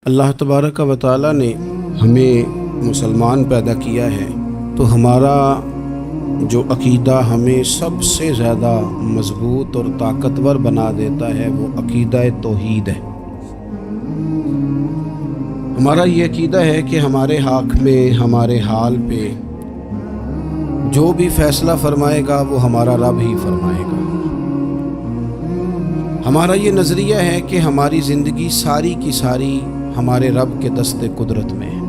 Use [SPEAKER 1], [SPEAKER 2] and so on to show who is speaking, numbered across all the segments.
[SPEAKER 1] اللہ تبارک و تعالی نے ہمیں مسلمان پیدا کیا ہے تو ہمارا جو عقیدہ ہمیں سب سے زیادہ مضبوط اور طاقتور بنا دیتا ہے وہ عقیدہ توحید ہے۔ ہمارا یہ عقیدہ ہے کہ ہمارے حق میں ہمارے حال پہ جو بھی فیصلہ فرمائے گا وہ ہمارا رب ہی فرمائے گا۔ ہمارا یہ نظریہ ہے کہ ہماری زندگی ساری کی ساری ہمارے رب کے دست قدرت میں ہے۔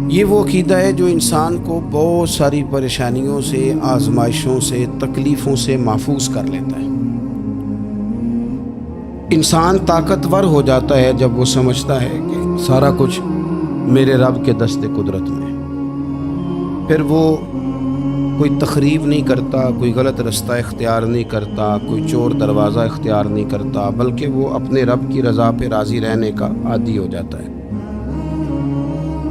[SPEAKER 1] یہ وہ عقیدہ ہے جو انسان کو بہت ساری پریشانیوں سے، آزمائشوں سے، تکلیفوں سے محفوظ کر لیتا ہے۔ انسان طاقتور ہو جاتا ہے جب وہ سمجھتا ہے کہ سارا کچھ میرے رب کے دست قدرت میں ہے۔ پھر وہ کوئی تخریب نہیں کرتا، کوئی غلط رستہ اختیار نہیں کرتا، کوئی چور دروازہ اختیار نہیں کرتا، بلکہ وہ اپنے رب کی رضا پہ راضی رہنے کا عادی ہو جاتا ہے۔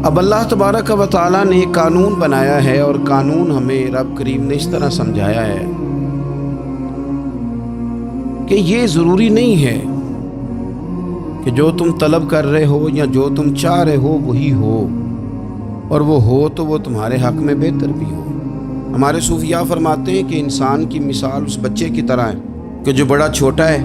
[SPEAKER 1] اب اللہ تبارک و تعالیٰ نے ایک قانون بنایا ہے، اور قانون ہمیں رب کریم نے اس طرح سمجھایا ہے کہ یہ ضروری نہیں ہے کہ جو تم طلب کر رہے ہو یا جو تم چاہ رہے ہو وہی ہو، اور وہ ہو تو وہ تمہارے حق میں بہتر بھی ہو۔ ہمارے صوفیاء فرماتے ہیں کہ انسان کی مثال اس بچے کی طرح ہے کہ جو بڑا چھوٹا ہے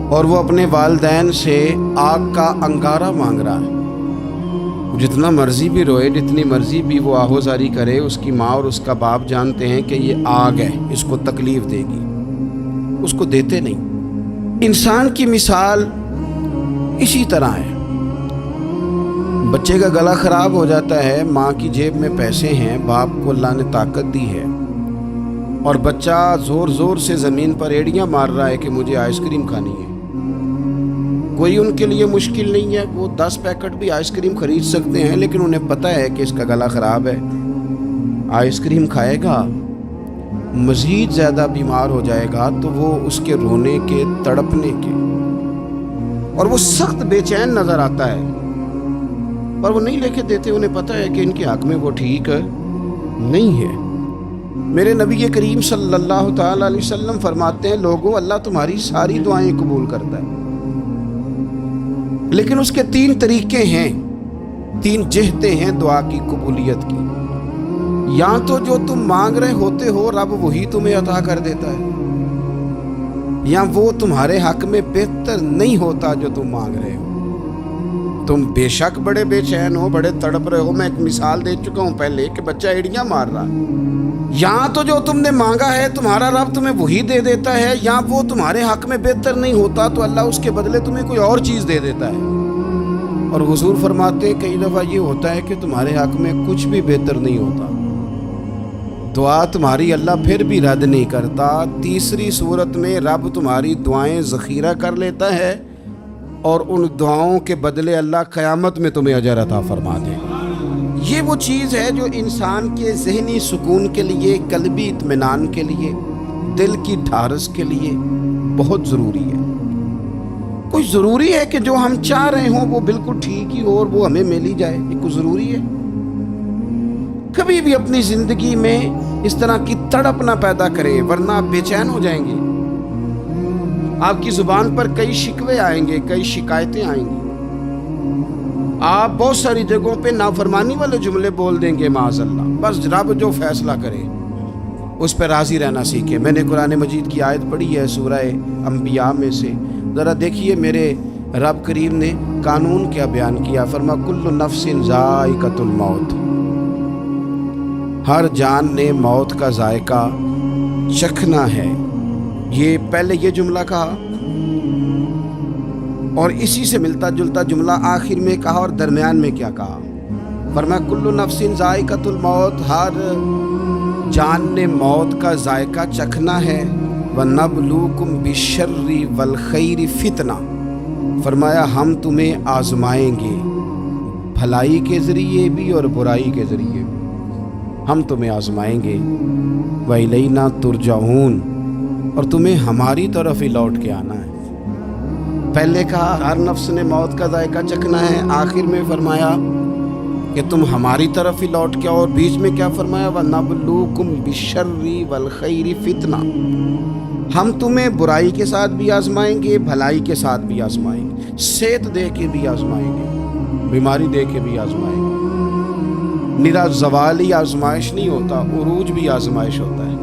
[SPEAKER 1] اور وہ اپنے والدین سے آگ کا انگارہ مانگ رہا ہے۔ جتنا مرضی بھی روئے، جتنی مرضی بھی وہ آہوزاری کرے، اس کی ماں اور اس کا باپ جانتے ہیں کہ یہ آگ ہے، اس کو تکلیف دے گی، اس کو دیتے نہیں۔ انسان کی مثال اسی طرح ہے۔ بچے کا گلا خراب ہو جاتا ہے، ماں کی جیب میں پیسے ہیں، باپ کو اللہ نے طاقت دی ہے، اور بچہ زور زور سے زمین پر ایڑیاں مار رہا ہے کہ مجھے آئس کریم کھانی ہے۔ کوئی ان کے لیے مشکل نہیں ہے، وہ 10 پیکٹ بھی آئس کریم خرید سکتے ہیں، لیکن انہیں پتہ ہے کہ اس کا گلا خراب ہے، آئس کریم کھائے گا مزید زیادہ بیمار ہو جائے گا تو وہ اس کے رونے کے، تڑپنے کے، اور وہ سخت بے چین نظر آتا ہے، پر وہ نہیں لے کے دیتے۔ انہیں پتہ ہے کہ ان کے حق میں وہ ٹھیک نہیں ہے۔ میرے نبی کریم صلی اللہ تعالی علیہ وسلم فرماتے ہیں، لوگوں اللہ تمہاری ساری دعائیں قبول کرتا ہے، لیکن اس کے 3 طریقے ہیں، 3 جہتیں ہیں دعا کی قبولیت کی۔ یا تو جو تم مانگ رہے ہوتے ہو رب وہی تمہیں عطا کر دیتا ہے، یا وہ تمہارے حق میں بہتر نہیں ہوتا جو تم مانگ رہے ہو۔ تم بے شک بڑے بے چین ہو، بڑے تڑپ رہے ہو، میں ایک مثال دے چکا ہوں پہلے کہ بچہ ایڑیاں مار رہا ہے۔ یا تو جو تم نے مانگا ہے تمہارا رب تمہیں وہی دے دیتا ہے، یا وہ تمہارے حق میں بہتر نہیں ہوتا تو اللہ اس کے بدلے تمہیں کوئی اور چیز دے دیتا ہے۔ اور حضور فرماتے ہیں کئی دفعہ یہ ہوتا ہے کہ تمہارے حق میں کچھ بھی بہتر نہیں ہوتا، دعا تمہاری اللہ پھر بھی رد نہیں کرتا۔ تیسری صورت میں رب تمہاری دعائیں ذخیرہ کر لیتا ہے، اور ان دعاؤں کے بدلے اللہ قیامت میں تمہیں اجر عطا فرما دے گا۔ یہ وہ چیز ہے جو انسان کے ذہنی سکون کے لیے، قلبی اطمینان کے لیے، دل کی ڈھارس کے لیے بہت ضروری ہے۔ کوئی ضروری ہے کہ جو ہم چاہ رہے ہوں وہ بالکل ٹھیک ہی ہو اور وہ ہمیں مل ہی جائے؟ یہ کوئی ضروری ہے؟ کبھی بھی اپنی زندگی میں اس طرح کی تڑپ نہ پیدا کریں، ورنہ آپ بے چین ہو جائیں گے۔ آپ کی زبان پر کئی شکوے آئیں گے، کئی شکایتیں آئیں گی، آپ بہت ساری جگہوں پہ نافرمانی والے جملے بول دیں گے معاذ اللہ۔ بس رب جو فیصلہ کرے اس پہ راضی رہنا سیکھیں۔ میں نے قرآن مجید کی آیت پڑھی ہے سورہ انبیاء میں سے، ذرا دیکھیے میرے رب کریم نے قانون کیا بیان کیا۔ فرما کل نفس ذائقۃ الموت، ہر جان نے موت کا ذائقہ چکھنا ہے۔ یہ پہلے یہ جملہ کہا، اور اسی سے ملتا جلتا جملہ آخر میں کہا، اور درمیان میں کیا کہا؟ فرمایا کل نفس ذائقۃ الموت، ہر جان نے موت کا ذائقہ چکھنا ہے۔ وَنَبْلُوكُمْ بِالشَّرِّ وَالْخَيْرِ فِتْنَةً، فرمایا ہم تمہیں آزمائیں گے، بھلائی کے ذریعے بھی اور برائی کے ذریعے بھی ہم تمہیں آزمائیں گے۔ وَإِلَيْنَا تُرْجَعُونَ، اور تمہیں ہماری طرف ہی لوٹ کے آنا ہے۔ پہلے کہا ہر نفس نے موت کا ذائقہ چکھنا ہے، آخر میں فرمایا کہ تم ہماری طرف ہی لوٹ کے آؤ، اور بیچ میں کیا فرمایا؟ وَنَبْلُوكُمْ بِالشَّرِّ وَالْخَيْرِ فِتْنَةً، ہم تمہیں برائی کے ساتھ بھی آزمائیں گے، بھلائی کے ساتھ بھی آزمائیں گے، صحت دے کے بھی آزمائیں گے، بیماری دے کے بھی آزمائیں گے۔ نرا زوالی آزمائش نہیں ہوتا، عروج بھی آزمائش ہوتا ہے۔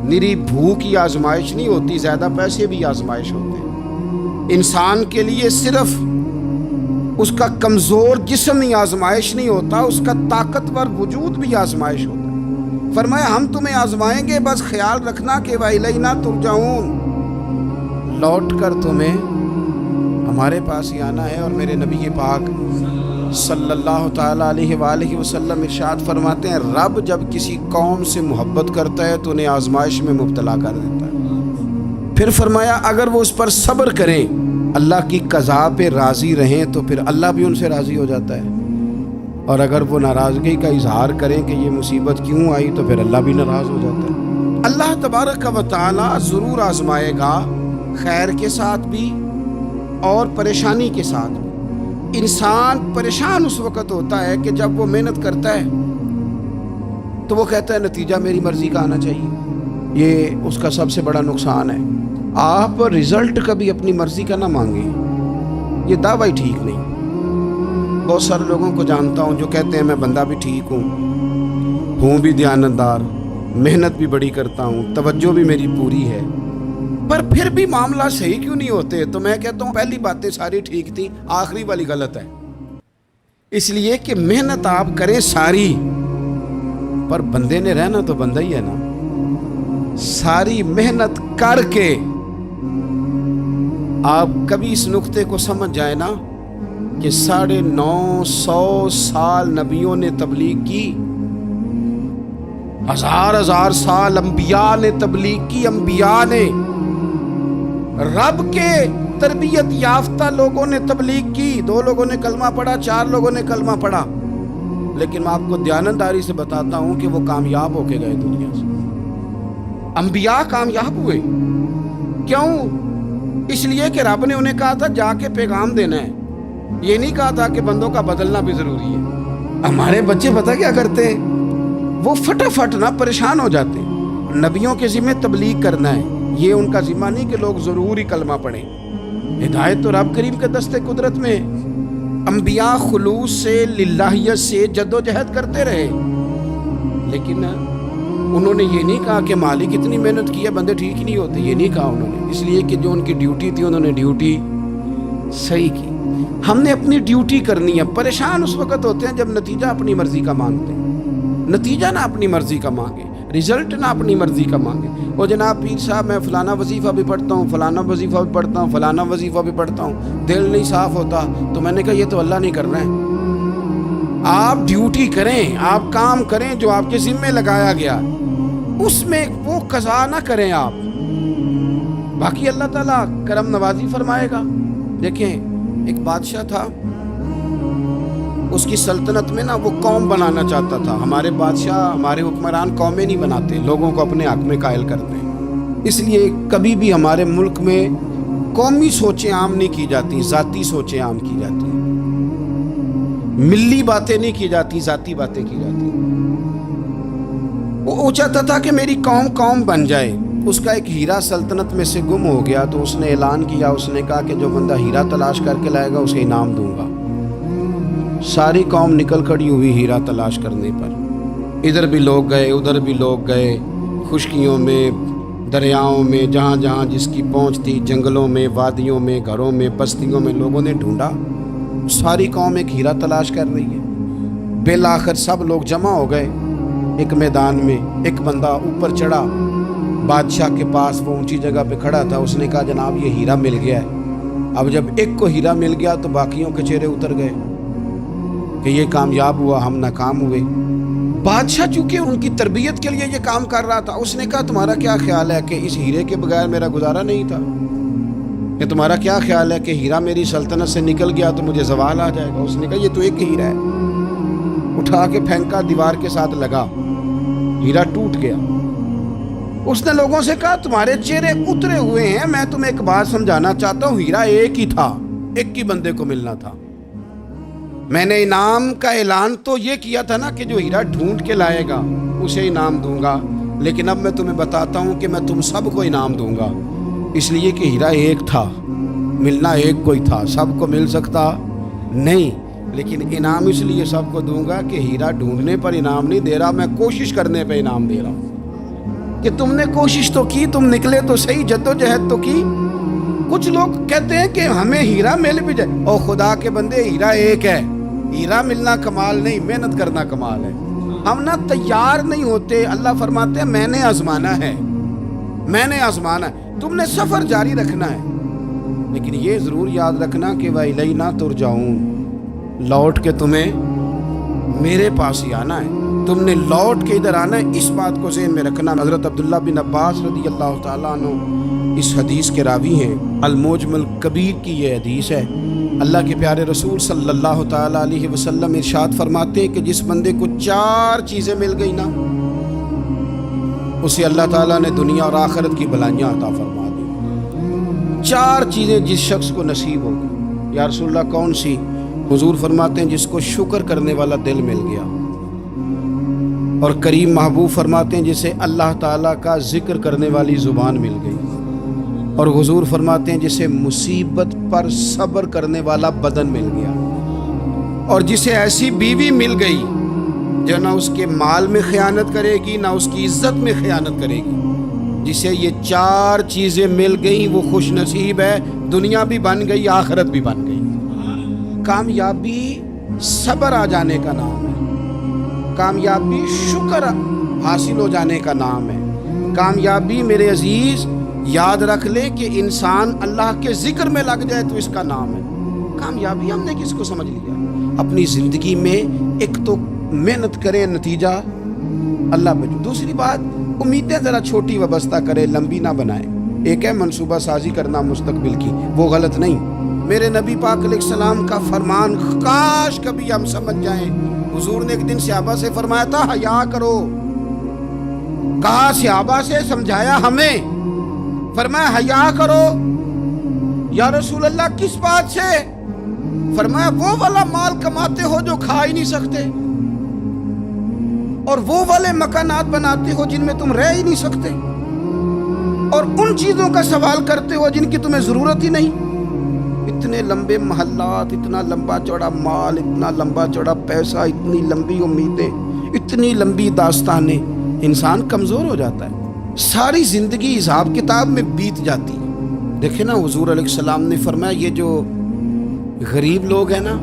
[SPEAKER 1] نری بھوک کی آزمائش نہیں ہوتی، زیادہ پیسے بھی آزمائش ہوتے ہیں۔ انسان کے لیے صرف اس کا کمزور جسم ہی آزمائش نہیں ہوتا، اس کا طاقتور وجود بھی آزمائش ہوتا ہے۔ فرمایا ہم تمہیں آزمائیں گے، بس خیال رکھنا کہ وَإِلَيْنَا تُرْجَعُونَ، لوٹ کر تمہیں ہمارے پاس ہی آنا ہے۔ اور میرے نبی پاک صلی اللہ تعالیٰ علیہ وآلہ وسلم ارشاد فرماتے ہیں، رب جب کسی قوم سے محبت کرتا ہے تو انہیں آزمائش میں مبتلا کر دیتا ہے۔ پھر فرمایا اگر وہ اس پر صبر کریں، اللہ کی قضا پہ راضی رہیں، تو پھر اللہ بھی ان سے راضی ہو جاتا ہے۔ اور اگر وہ ناراضگی کا اظہار کریں کہ یہ مصیبت کیوں آئی، تو پھر اللہ بھی ناراض ہو جاتا ہے۔ اللہ تبارک و تعالی ضرور آزمائے گا، خیر کے ساتھ بھی اور پریشانی کے ساتھ بھی۔ انسان پریشان اس وقت ہوتا ہے کہ جب وہ محنت کرتا ہے تو وہ کہتا ہے نتیجہ میری مرضی کا آنا چاہیے۔ یہ اس کا سب سے بڑا نقصان ہے۔ آپ رزلٹ کبھی اپنی مرضی کا نہ مانگیں، یہ دعویٰ ہی ٹھیک نہیں۔ بہت سارے لوگوں کو جانتا ہوں جو کہتے ہیں میں بندہ بھی ٹھیک ہوں بھی دیانتدار، محنت بھی بڑی کرتا ہوں، توجہ بھی میری پوری ہے، پر پھر بھی معاملہ صحیح کیوں نہیں ہوتے؟ تو میں کہتا ہوں پہلی باتیں ساری ٹھیک تھیں، آخری والی غلط ہے۔ اس لیے کہ محنت آپ کریں ساری، پر بندے نے رہنا تو بندہ ہی ہے نا۔ ساری محنت کر کے آپ کبھی اس نقطے کو سمجھ جائیں نا کہ 950 سال نبیوں نے تبلیغ کی، ہزار سال انبیاء نے تبلیغ کی، انبیاء نے، رب کے تربیت یافتہ لوگوں نے تبلیغ کی۔ 2 لوگوں نے کلمہ پڑھا، 4 لوگوں نے کلمہ پڑھا، لیکن میں آپ کو دیانتداری سے بتاتا ہوں کہ وہ کامیاب ہو کے گئے دنیا سے۔ انبیاء کامیاب ہوئے، کیوں؟ اس لیے کہ رب نے انہیں کہا تھا جا کے پیغام دینا ہے، یہ نہیں کہا تھا کہ بندوں کا بدلنا بھی ضروری ہے۔ ہمارے بچے پتہ کیا کرتے ہیں؟ وہ فٹافٹ نہ پریشان ہو جاتے ہیں۔ نبیوں کے ذمہ تبلیغ کرنا ہے، یہ ان کا ذمہ نہیں کہ لوگ ضروری کلمہ پڑھیں۔ ہدایت تو رب کریم کے دستے قدرت میں۔ انبیاء خلوص سے، للہیت سے جد و جہد کرتے رہے، لیکن انہوں نے یہ نہیں کہا کہ مالک اتنی محنت کی ہے بندے ٹھیک ہی نہیں ہوتے، یہ نہیں کہا انہوں نے۔ اس لیے کہ جو ان کی ڈیوٹی تھی انہوں نے ڈیوٹی صحیح کی۔ ہم نے اپنی ڈیوٹی کرنی ہے۔ پریشان اس وقت ہوتے ہیں جب نتیجہ اپنی مرضی کا مانگتے ہیں۔ نتیجہ نہ اپنی مرضی کا مانگے، رزلٹ نہ اپنی مرضی کا مانگے۔ وہ جناب پیر صاحب میں فلانا وظیفہ بھی پڑھتا ہوں، فلانا وظیفہ بھی پڑھتا ہوں، فلانا وظیفہ بھی پڑھتا ہوں، دل نہیں صاف ہوتا۔ تو میں نے کہا یہ تو اللہ نہیں کر رہا ہے۔ آپ ڈیوٹی کریں، آپ کام کریں جو آپ کے ذمہ لگایا گیا، اس میں وہ قضا نہ کریں آپ، باقی اللہ تعالیٰ کرم نوازی فرمائے گا۔ دیکھیں ایک بادشاہ تھا، اس کی سلطنت میں نا وہ قوم بنانا چاہتا تھا۔ ہمارے بادشاہ، ہمارے حکمران قومیں نہیں بناتے، لوگوں کو اپنے حق میں قائل کرتے ہیں۔ اس لیے کبھی بھی ہمارے ملک میں قومی سوچیں عام نہیں کی جاتی، ذاتی سوچیں عام کی جاتی ہیں۔ ملی باتیں نہیں کی جاتی، ذاتی باتیں کی جاتی ہیں۔ وہ چاہتا تھا کہ میری قوم بن جائے۔ اس کا ایک ہیرا سلطنت میں سے گم ہو گیا، تو اس نے اعلان کیا، اس نے کہا کہ جو بندہ ہیرا تلاش کر کے لائے گا اسے انعام دوں گا۔ ساری قوم نکل کھڑی ہوئی ہیرا تلاش کرنے پر۔ ادھر بھی لوگ گئے، ادھر بھی لوگ گئے، خشکیوں میں، دریاؤں میں، جہاں جہاں جس کی پہنچ تھی، جنگلوں میں، وادیوں میں، گھروں میں، بستیوں میں لوگوں نے ڈھونڈا۔ ساری قوم ایک ہیرا تلاش کر رہی ہے۔ بالآخر سب لوگ جمع ہو گئے ایک میدان میں۔ ایک بندہ اوپر چڑھا بادشاہ کے پاس، وہ اونچی جگہ پہ کھڑا تھا۔ اس نے کہا جناب یہ ہیرا مل گیا ہے۔ اب جب ایک کو ہیرا مل گیا تو باقیوں کے چہرے اتر گئے کہ یہ کامیاب ہوا، ہم ناکام ہوئے۔ بادشاہ چونکہ ان کی تربیت کے لیے یہ کام کر رہا تھا، اس نے کہا تمہارا کیا خیال ہے کہ اس ہیرے کے بغیر میرا گزارا نہیں تھا؟ کہ تمہارا کیا خیال ہے کہ ہیرا میری سلطنت سے نکل گیا تو مجھے زوال آ جائے گا؟ اس نے کہا یہ تو ایک ہیرا ہے۔ اٹھا کے پھینکا، دیوار کے ساتھ لگا، ہیرا ٹوٹ گیا۔ اس نے لوگوں سے کہا تمہارے چہرے اترے ہوئے ہیں، میں تمہیں ایک بات سمجھانا چاہتا ہوں، ہیرا ایک ہی تھا، ایک ہی بندے کو ملنا تھا۔ میں نے انعام کا اعلان تو یہ کیا تھا نا کہ جو ہیرا ڈھونڈ کے لائے گا اسے انعام دوں گا، لیکن اب میں تمہیں بتاتا ہوں کہ میں تم سب کو انعام دوں گا، اس لیے کہ ہیرا ایک تھا، ملنا ایک کوئی تھا، سب کو مل سکتا نہیں، لیکن انعام اس لیے سب کو دوں گا کہ ہیرا ڈھونڈنے پر انعام نہیں دے رہا، میں کوشش کرنے پہ انعام دے رہا ہوں کہ تم نے کوشش تو کی، تم نکلے تو صحیح، جدوجہد تو کی۔ کچھ لوگ کہتے ہیں کہ ہمیں ہیرا مل بھی جائے، او خدا کے بندے، ہیرا ایک ہے، ہیرا ملنا کمال نہیں، محنت کرنا کمال ہے۔ ہم نہ تیار نہیں ہوتے، اللہ فرماتے ہیں میں نے آزمانا ہے، میں نے آزمانا ہے، تم نے سفر جاری رکھنا ہے، لیکن یہ ضرور یاد رکھنا کہ وَإِلَيْنَا تُرْجَعُونَ، لوٹ کے تمہیں میرے پاس ہی آنا ہے، تم نے لوٹ کے ادھر آنا ہے، اس بات کو ذہن میں رکھنا۔ حضرت عبداللہ بن عباس رضی اللہ تعالیٰ عنہ اس حدیث کے راوی ہیں، المعجم الکبیر کی یہ حدیث ہے۔ اللہ کے پیارے رسول صلی اللہ تعالیٰ علیہ وسلم ارشاد فرماتے ہیں کہ جس بندے کو 4 چیزیں مل گئی نا، اسے اللہ تعالیٰ نے دنیا اور آخرت کی بھلائیاں عطا فرما دی۔ 4 چیزیں جس شخص کو نصیب ہو گئی، یا رسول اللہ کون سی؟ حضور فرماتے ہیں جس کو شکر کرنے والا دل مل گیا، اور کریم محبوب فرماتے ہیں جسے اللہ تعالیٰ کا ذکر کرنے والی زبان مل گئی، اور حضور فرماتے ہیں جسے مصیبت پر صبر کرنے والا بدن مل گیا، اور جسے ایسی بیوی مل گئی جو نہ اس کے مال میں خیانت کرے گی، نہ اس کی عزت میں خیانت کرے گی، جسے یہ 4 چیزیں مل گئیں وہ خوش نصیب ہے، دنیا بھی بن گئی، آخرت بھی بن گئی۔ کامیابی صبر آ جانے کا نام ہے، کامیابی شکر حاصل ہو جانے کا نام ہے، کامیابی میرے عزیز یاد رکھ لے کہ انسان اللہ کے ذکر میں لگ جائے تو اس کا نام ہے کامیابی۔ ہم نے کس کو سمجھ لیا؟ اپنی زندگی میں ایک تو محنت کرے، نتیجہ اللہ پہ۔ دوسری بات، امیدیں ذرا چھوٹی وابستہ کرے، لمبی نہ بنائے۔ ایک ہے منصوبہ سازی کرنا مستقبل کی، وہ غلط نہیں۔ میرے نبی پاک علیہ السلام کا فرمان کاش کبھی ہم سمجھ جائیں۔ حضور نے ایک دن صحابہ سے فرمایا تھا حیا کرو، کہا صحابہ سے، سمجھایا ہمیں، فرمایا حیا کرو۔ یا رسول اللہ کس بات سے؟ فرمایا وہ والا مال کماتے ہو جو کھا ہی نہیں سکتے، اور وہ والے مکانات بناتے ہو جن میں تم رہ ہی نہیں سکتے، اور ان چیزوں کا سوال کرتے ہو جن کی تمہیں ضرورت ہی نہیں۔ اتنے لمبے محلات، اتنا لمبا چوڑا مال، اتنا لمبا چوڑا پیسہ، اتنی لمبی امیدیں، اتنی لمبی داستانیں، انسان کمزور ہو جاتا ہے، ساری زندگی حساب کتاب میں بیت جاتی ہے۔ دیکھیں نا، حضور علیہ السلام نے فرمایا یہ جو غریب لوگ ہیں نا،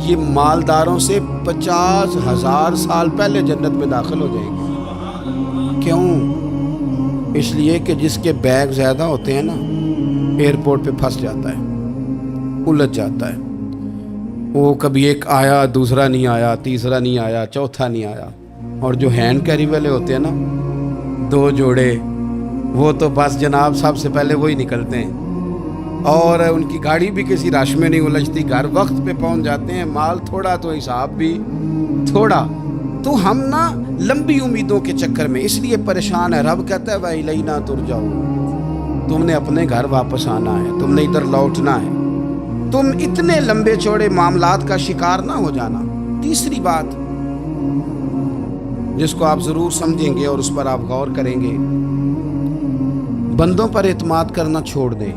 [SPEAKER 1] یہ مالداروں سے 50,000 سال پہلے جنت میں داخل ہو جائیں گے۔ کیوں؟ اس لیے کہ جس کے بیگ زیادہ ہوتے ہیں نا، ایئرپورٹ پہ پھنس جاتا ہے، الجھ جاتا ہے، وہ کبھی ایک آیا، دوسرا نہیں آیا، تیسرا نہیں آیا، چوتھا نہیں آیا، اور جو ہینڈ کیری والے ہوتے ہیں نا، 2 جوڑے، وہ تو بس جناب سب سے پہلے وہی نکلتے ہیں، اور ان کی گاڑی بھی کسی رش میں نہیں الجھتی، گھر وقت پہ پہنچ جاتے ہیں، مال تھوڑا تو حساب بھی تھوڑا۔ تو ہم نا لمبی امیدوں کے چکر میں اس لیے پریشان ہے۔ رب کہتا ہے وَإِلَيْنَا تُرْجَعُونَ، تم نے اپنے گھر واپس آنا ہے، تم نے ادھر لوٹنا ہے، تم اتنے لمبے چوڑے معاملات کا شکار نہ ہو جانا۔ تیسری بات جس کو آپ ضرور سمجھیں گے اور اس پر آپ غور کریں گے، بندوں پر اعتماد کرنا چھوڑ دیں،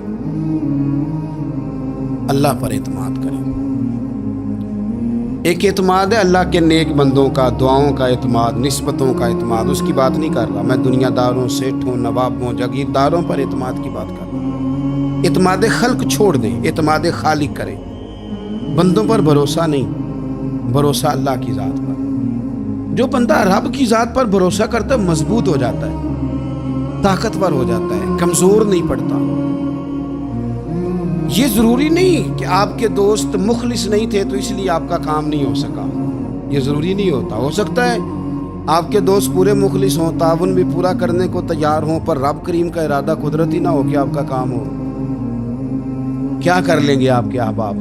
[SPEAKER 1] اللہ پر اعتماد کریں۔ ایک اعتماد ہے اللہ کے نیک بندوں کا، دعاؤں کا اعتماد، نسبتوں کا اعتماد، اس کی بات نہیں کر رہا میں، دنیا داروں، سیٹھوں، نوابوں، جاگیرداروں پر اعتماد کی بات کر رہا ہوں۔ اعتماد خلق چھوڑ دیں، اعتماد خالق کریں۔ بندوں پر بھروسہ نہیں، بھروسہ اللہ کی ذات پر۔ جو بندہ رب کی ذات پر بھروسہ کرتا ہے مضبوط ہو جاتا ہے، طاقتور ہو جاتا ہے، کمزور نہیں پڑتا۔ یہ ضروری نہیں کہ آپ کے دوست مخلص نہیں تھے تو اس لیے آپ کا کام نہیں ہو سکا، یہ ضروری نہیں ہوتا۔ ہو سکتا ہے آپ کے دوست پورے مخلص ہوں، تعاون بھی پورا کرنے کو تیار ہوں، پر رب کریم کا ارادہ قدرتی نہ ہو کہ آپ کا کام ہو۔ کیا کر لیں گے آپ کے احباب،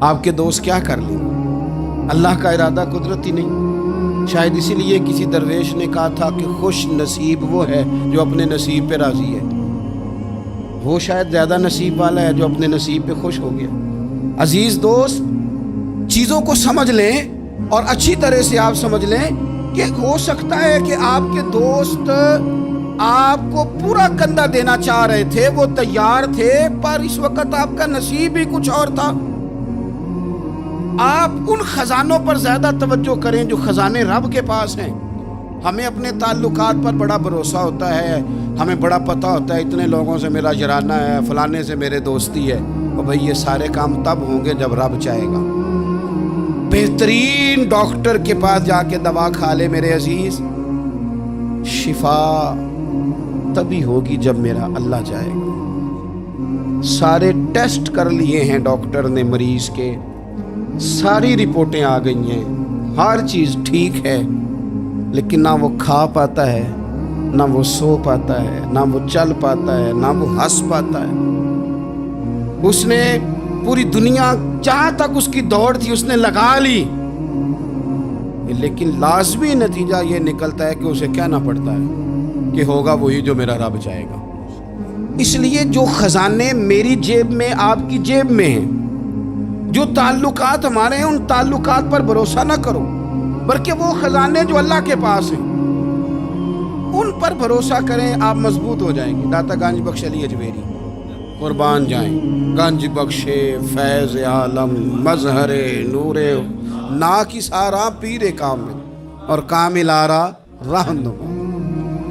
[SPEAKER 1] آپ کے دوست کیا کر لیں گے؟ اللہ کا ارادہ قدرتی نہیں۔ شاید اسی لیے کسی درویش نے کہا تھا کہ خوش نصیب وہ ہے جو اپنے نصیب پہ راضی ہے۔ وہ شاید زیادہ نصیب والا ہے جو اپنے نصیب پہ خوش ہو گیا۔ عزیز دوست، چیزوں کو سمجھ لیں اور اچھی طرح سے آپ سمجھ لیں کہ ہو سکتا ہے کہ آپ کے دوست آپ کو پورا کندھا دینا چاہ رہے تھے، وہ تیار تھے، پر اس وقت آپ کا نصیب ہی کچھ اور تھا۔ آپ ان خزانوں پر زیادہ توجہ کریں جو خزانے رب کے پاس ہیں۔ ہمیں اپنے تعلقات پر بڑا بھروسہ ہوتا ہے، ہمیں بڑا پتہ ہوتا ہے اتنے لوگوں سے میرا جرانہ ہے، فلانے سے میرے دوستی ہے، اور بھئی یہ سارے کام تب ہوں گے جب رب چاہے گا۔ بہترین ڈاکٹر کے پاس جا کے دوا کھا لے میرے عزیز، شفا تبھی ہوگی جب میرا اللہ چاہے گا۔ سارے ٹیسٹ کر لیے ہیں ڈاکٹر نے مریض کے، ساری رپورٹیں آ گئی ہیں، ہر چیز ٹھیک ہے، لیکن نہ وہ کھا پاتا ہے، نہ وہ سو پاتا ہے، نہ وہ چل پاتا ہے، نہ وہ ہنس پاتا ہے۔ اس نے پوری دنیا جہاں تک اس کی دوڑ تھی اس نے لگا لی، لیکن لازمی نتیجہ یہ نکلتا ہے کہ اسے کہنا پڑتا ہے کہ ہوگا وہی جو میرا رب چاہے گا۔ اس لیے جو خزانے میری جیب میں آپ کی جیب میں ہیں، جو تعلقات ہمارے ہیں، ان تعلقات پر بھروسہ نہ کرو، بلکہ وہ خزانے جو اللہ کے پاس ہیں ان پر بھروسہ کریں، آپ مضبوط ہو جائیں گے۔ داتا گنج بخش علی اجمیری قربان جائیں، گنج بخش فیض عالم مظہر نور نا کی سارا پیر کامل اور کامل آرا رہنما۔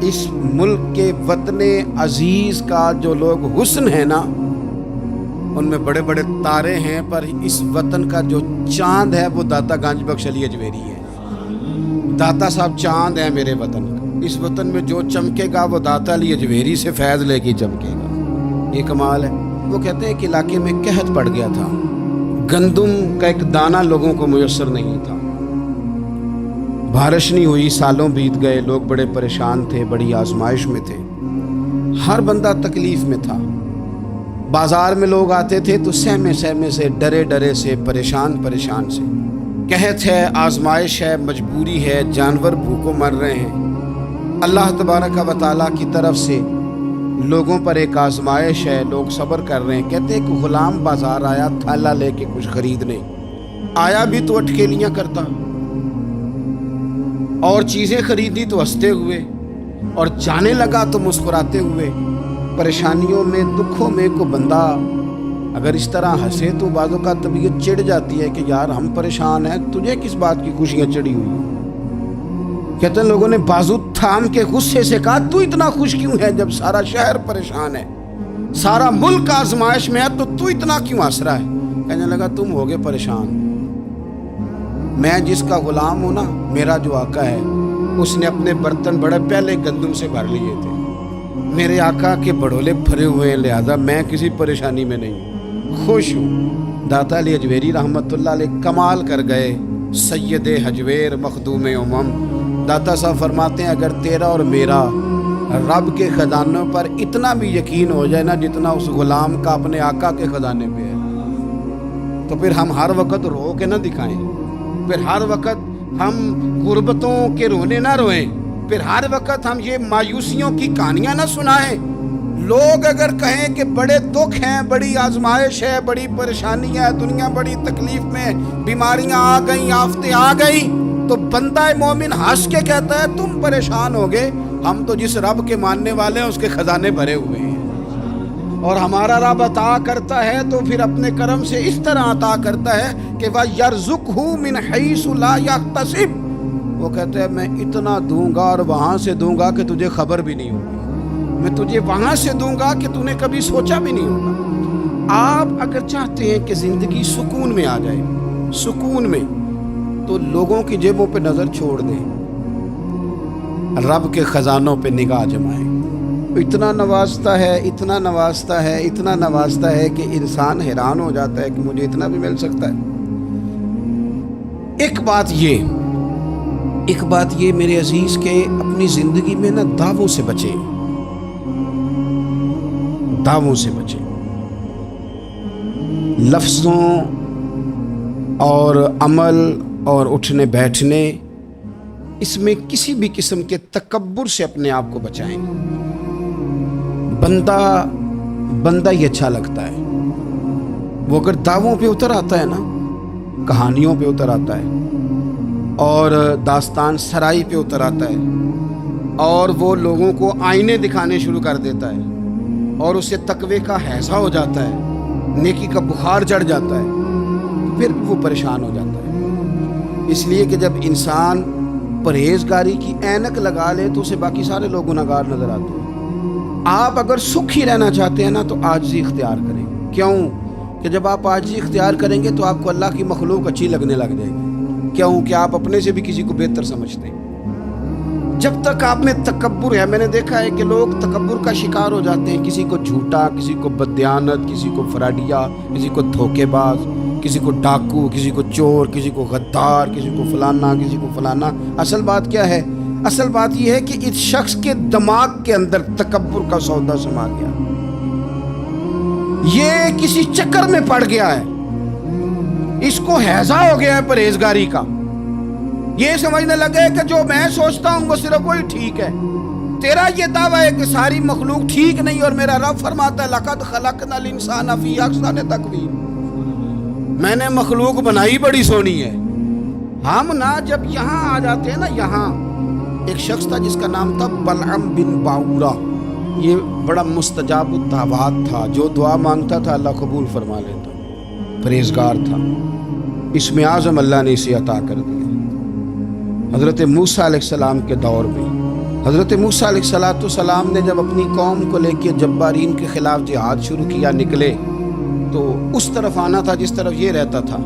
[SPEAKER 1] اس ملک کے وطن عزیز کا جو لوگ حسن ہے نا، ان میں بڑے بڑے تارے ہیں، پر اس وطن کا جو چاند ہے وہ داتا گنج بخش علی اجمیری ہے۔ داتا صاحب چاند ہے میرے وطن کا، اس وطن میں جو چمکے گا وہ داتا علی اجمیری سے فیض لے کے چمکے گا۔ یہ کمال ہے۔ وہ کہتے ہیں کہ علاقے میں قحط پڑ گیا تھا، گندم کا ایک دانہ لوگوں کو میسر نہیں تھا، بارش نہیں ہوئی، سالوں بیت گئے، لوگ بڑے پریشان تھے، بڑی آزمائش میں تھے، ہر بندہ تکلیف میں تھا۔ بازار میں لوگ آتے تھے تو سہمے سہمے سے، ڈرے ڈرے سے، پریشان سے، قحط ہے، آزمائش ہے، مجبوری ہے، جانور بھوکوں مر رہے ہیں۔ اللہ تبارک و تعالیٰ کی طرف سے لوگوں پر ایک آزمائش ہے، لوگ صبر کر رہے ہیں۔ کہتے ہیں کہ غلام بازار آیا تھالا لے کے کچھ خریدنے، آیا بھی تو اٹکیلیاں کرتا اور چیزیں خریدی تو ہنستے ہوئے، اور جانے لگا تو مسکراتے ہوئے۔ پریشانیوں میں، دکھوں میں کو بندہ اگر اس طرح ہنسے تو بعضوں کا طبیعت چڑھ جاتی ہے کہ یار ہم پریشان ہیں، تجھے کس بات کی خوشیاں چڑھی ہوئی ہیں۔ کہتے ہیں لوگوں نے بازو تھام کے غصے سے کہا تو اتنا خوش کیوں ہے جب سارا شہر پریشان ہے، سارا ملک آزمائش میں ہے، تو اتنا کیوں ہنس رہا ہے؟ کہنے لگا تم ہوگے پریشان، میں جس کا غلام ہوں نا، میرا جو آقا ہے، اس نے اپنے برتن بڑے پہلے گندم سے بھر لیے تھے، میرے آقا کے بڑولے بھرے ہوئے ہیں، لہذا میں کسی پریشانی میں نہیں ہوں، خوش ہوں۔ داتا علی اجمیری رحمت اللہ علیہ کمال کر گئے، سید حجویر مخدوم امم۔ داتا صاحب فرماتے ہیں اگر تیرا اور میرا رب کے خزانوں پر اتنا بھی یقین ہو جائے نا جتنا اس غلام کا اپنے آقا کے خزانے پہ ہے، تو پھر ہم ہر وقت رو کے نہ دکھائیں، پھر ہر وقت ہم غربتوں کے رونے نہ روئیں، پھر ہر وقت ہم یہ مایوسیوں کی کہانیاں نہ سنائیں۔ لوگ اگر کہیں کہ بڑے دکھ ہیں، بڑی آزمائش ہے، بڑی پریشانی ہے، دنیا بڑی تکلیف میں، بیماریاں آ گئیں، آفتیں آ گئیں، تو بندہ مومن ہنس کے کہتا ہے تم پریشان ہو گئے، ہم تو جس رب کے ماننے والے ہیں اس کے خزانے بھرے ہوئے ہیں، اور ہمارا رب عطا کرتا ہے تو پھر اپنے کرم سے اس طرح عطا کرتا ہے کہ وَيَرْزُقْهُ مِنْ حَيْثُ لَا يَحْتَسِبُ۔ وہ کہتا ہے میں اتنا دوں گا اور وہاں سے دوں گا کہ تجھے خبر بھی نہیں ہوگی، میں تجھے وہاں سے دوں گا کہ تو نے کبھی سوچا بھی نہیں ہوگا۔ آپ اگر چاہتے ہیں کہ زندگی سکون میں آ جائے، سکون میں، تو لوگوں کی جیبوں پہ نظر چھوڑ دیں، رب کے خزانوں پہ نگاہ جمائیں۔ اتنا نوازتا ہے، اتنا نوازتا ہے، اتنا نوازتا ہے کہ انسان حیران ہو جاتا ہے کہ مجھے اتنا بھی مل سکتا ہے۔ ایک بات یہ میرے عزیز کہ اپنی زندگی میں نا دعووں سے بچیں، دعووں سے بچیں، لفظوں اور عمل اور اٹھنے بیٹھنے، اس میں کسی بھی قسم کے تکبر سے اپنے آپ کو بچائیں۔ بندہ ہی اچھا لگتا ہے، وہ اگر دعووں پہ اتر آتا ہے نا، کہانیوں پہ اتر آتا ہے اور داستان سرائی پہ اتر آتا ہے اور وہ لوگوں کو آئینے دکھانے شروع کر دیتا ہے اور اسے تقوی کا ہیضہ ہو جاتا ہے، نیکی کا بخار چڑھ جاتا ہے، پھر وہ پریشان ہو جاتا ہے۔ اس لیے کہ جب انسان پرہیزگاری کی اینک لگا لے تو اسے باقی سارے لوگ گناہگار نظر آتے ہیں۔ آپ اگر سکھی رہنا چاہتے ہیں نا تو عاجزی اختیار کریں۔ کیوں کہ جب آپ عاجزی اختیار کریں گے تو آپ کو اللہ کی مخلوق اچھی لگنے لگ جائے گی، کیوں کہ آپ اپنے سے بھی کسی کو بہتر سمجھتے ہیں۔ جب تک آپ میں تکبر ہے، میں نے دیکھا ہے کہ لوگ تکبر کا شکار ہو جاتے ہیں، کسی کو جھوٹا، کسی کو بددیانت، کسی کو فراڈیا، کسی کو دھوکے باز، کسی کو ڈاکو، کسی کو چور، کسی کو غدار، کسی کو فلانا، کسی کو فلانا۔ اصل بات کیا ہے؟ اصل بات یہ ہے کہ اس شخص کے دماغ کے اندر تکبر کا سودا سما گیا، یہ کسی چکر میں پڑ گیا ہے، اس کو ہیضہ ہو گیا ہے پرہیزگاری کا۔ یہ سمجھنے لگے کہ جو میں سوچتا ہوں وہ صرف وہی ٹھیک ہے۔ تیرا یہ دعویٰ ہے کہ ساری مخلوق ٹھیک نہیں، اور میرا رب فرماتا ہے لَقَدْ خَلَقْنَا الْإِنسَانَ فِي أَحْسَنِ تَقْوِيمٍ، میں نے مخلوق بنائی بڑی سونی ہے۔ ہم نا جب یہاں آ جاتے ہیں نا، یہاں ایک شخص تھا جس کا نام تھا بلعم بن باورہ، یہ بڑا مستجاب الدعوات تھا، جو دعا مانگتا تھا اللہ قبول فرما لیتا، پرہیزگار تھا، اسم اعظم اللہ نے اسے عطا کر دیا۔ حضرت موسیٰ علیہ السلام کے دور میں حضرت موسیٰ علیہ السلام نے جب اپنی قوم کو لے کے جبارین کے خلاف جہاد شروع کیا، نکلے تو اس طرف آنا تھا جس طرف یہ رہتا تھا۔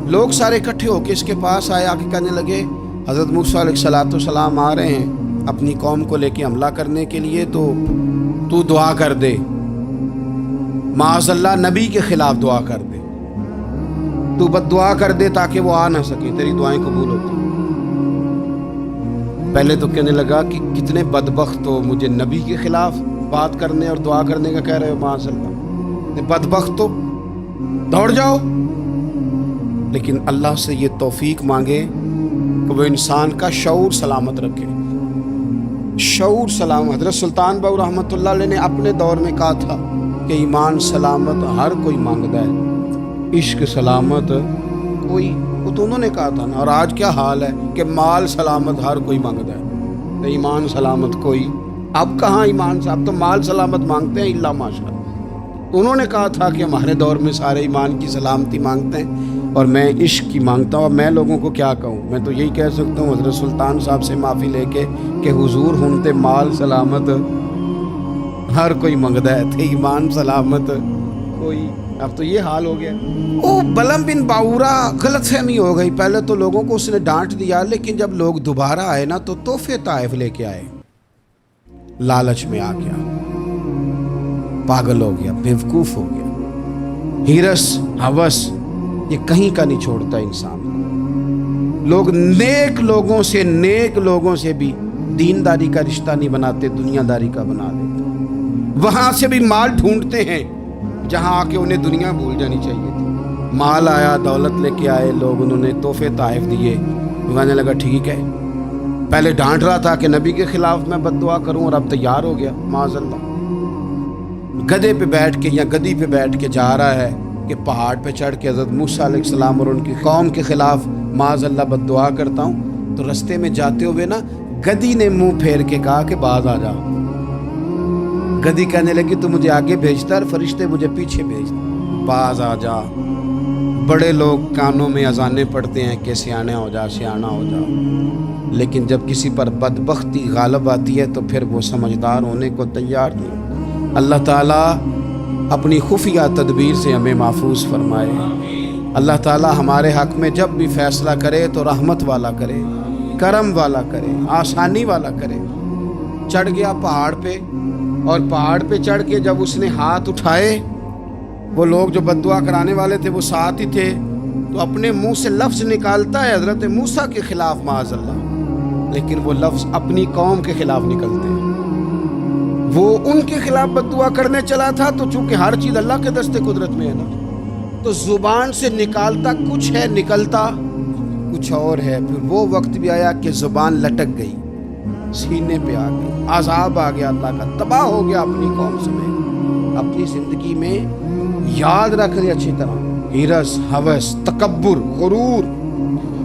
[SPEAKER 1] لوگ سارے اکٹھے ہو کے اس کے پاس آئے، آ کے کہنے لگے حضرت موسیٰ علیہ السلام آ رہے ہیں اپنی قوم کو لے کے حملہ کرنے کے لیے، تو دعا کر دے، معاذ اللہ نبی کے خلاف دعا کر دے، تو بد دعا کر دے تاکہ وہ آ نہ سکے، تیری دعائیں قبول ہوتی۔ پہلے تو کہنے لگا کہ کتنے بدبخت ہو، مجھے نبی کے خلاف بات کرنے اور دعا کرنے کا کہہ رہے ہو، معاذ اللہ، بدبخت ہو، دوڑ جاؤ۔ لیکن اللہ سے یہ توفیق مانگے کہ وہ انسان کا شعور سلامت رکھے، شعور سلامت۔ حضرت سلطان باؤ رحمۃ اللہ علیہ نے اپنے دور میں کہا تھا کہ ایمان سلامت ہر کوئی مانگتا ہے، عشق سلامت کوئی، وہ تو انہوں نے کہا تھا نا۔ اور آج کیا حال ہے کہ مال سلامت ہر کوئی مانگتا ہے، ایمان سلامت کوئی۔ اب کہاں ایمان سے، اب تو مال سلامت مانگتے ہیں الا ماشاء اللہ۔ انہوں نے کہا تھا کہ ہمارے دور میں سارے ایمان کی سلامتی مانگتے ہیں اور میں عشق کی مانگتا ہوں۔ اور میں لوگوں کو کیا کہوں، میں تو یہی کہہ سکتا ہوں حضرت سلطان صاحب سے معافی لے کے کہ حضور ہنتے مال سلامت ہر کوئی منگتا ہے، تھے ایمان سلامت کوئی۔ اب تو یہ حال ہو گیا۔ وہ بلعم بن باورہ غلط فہمی ہو گئی، پہلے تو لوگوں کو اس نے ڈانٹ دیا، لیکن جب لوگ دوبارہ آئے نا تو تحفے طائف لے کے آئے، لالچ میں آ گیا، پاگل ہو گیا، بیوقوف ہو گیا۔ ہیرس ہوس یہ کہیں کا نہیں چھوڑتا انسان کو۔ لوگ نیک لوگوں سے بھی دینداری کا رشتہ نہیں بناتے، دنیا داری کا بنا دیتے۔ وہاں سے بھی مال ڈھونڈتے ہیں جہاں آ کے انہیں دنیا بھول جانی چاہیے تھی۔ مال آیا، دولت لے کے آئے لوگ، انہوں نے تحفے طائف دیے، کہنے لگا ٹھیک ہے۔ پہلے ڈانٹ رہا تھا کہ نبی کے خلاف میں بد دعا کروں، اور اب تیار ہو گیا معاذ اللہ۔ گدھے پہ بیٹھ کے یا گدی پہ بیٹھ کے جا رہا ہے کہ پہاڑ پہ چڑھ کے حضرت موسیٰ علیہ السلام اور ان کی قوم کے خلاف معاذ اللہ بد دعا کرتا ہوں۔ تو رستے میں جاتے ہوئے نا گدی نے منہ پھیر کے کہا کہ باز آ جا۔ گدی کہنے لگی تو مجھے آگے بھیجتا ہے، فرشتے مجھے پیچھے بھیجتے، باز آ جا۔ بڑے لوگ کانوں میں اذانیں پڑھتے ہیں کہ سیانے ہو جا، سیانا ہو جا، لیکن جب کسی پر بدبختی غالب آتی ہے تو پھر وہ سمجھدار ہونے کو تیار نہیں۔ اللہ تعالیٰ اپنی خفیہ تدبیر سے ہمیں محفوظ فرمائے۔ اللہ تعالیٰ ہمارے حق میں جب بھی فیصلہ کرے تو رحمت والا کرے، کرم والا کرے، آسانی والا کرے۔ چڑھ گیا پہاڑ پہ، اور پہاڑ پہ چڑھ کے جب اس نے ہاتھ اٹھائے، وہ لوگ جو بد دعا کرانے والے تھے وہ ساتھ ہی تھے، تو اپنے منہ سے لفظ نکالتا ہے حضرت موسیٰ کے خلاف معاذ اللہ، لیکن وہ لفظ اپنی قوم کے خلاف نکلتے ہیں۔ وہ ان کے خلاف بد دعا کرنے چلا تھا، تو چونکہ ہر چیز اللہ کے دستے قدرت میں ہے نا، تو زبان سے نکالتا کچھ ہے، نکلتا کچھ اور ہے۔ پھر وہ وقت بھی آیا کہ زبان لٹک گئی، سینے پہ آ گئی، عذاب آ گیا اللہ کا، تباہ ہو گیا اپنی قوم سمیت۔ اپنی زندگی میں یاد رکھ لیں اچھی طرح، ہرس، ہوس، تکبر، غرور،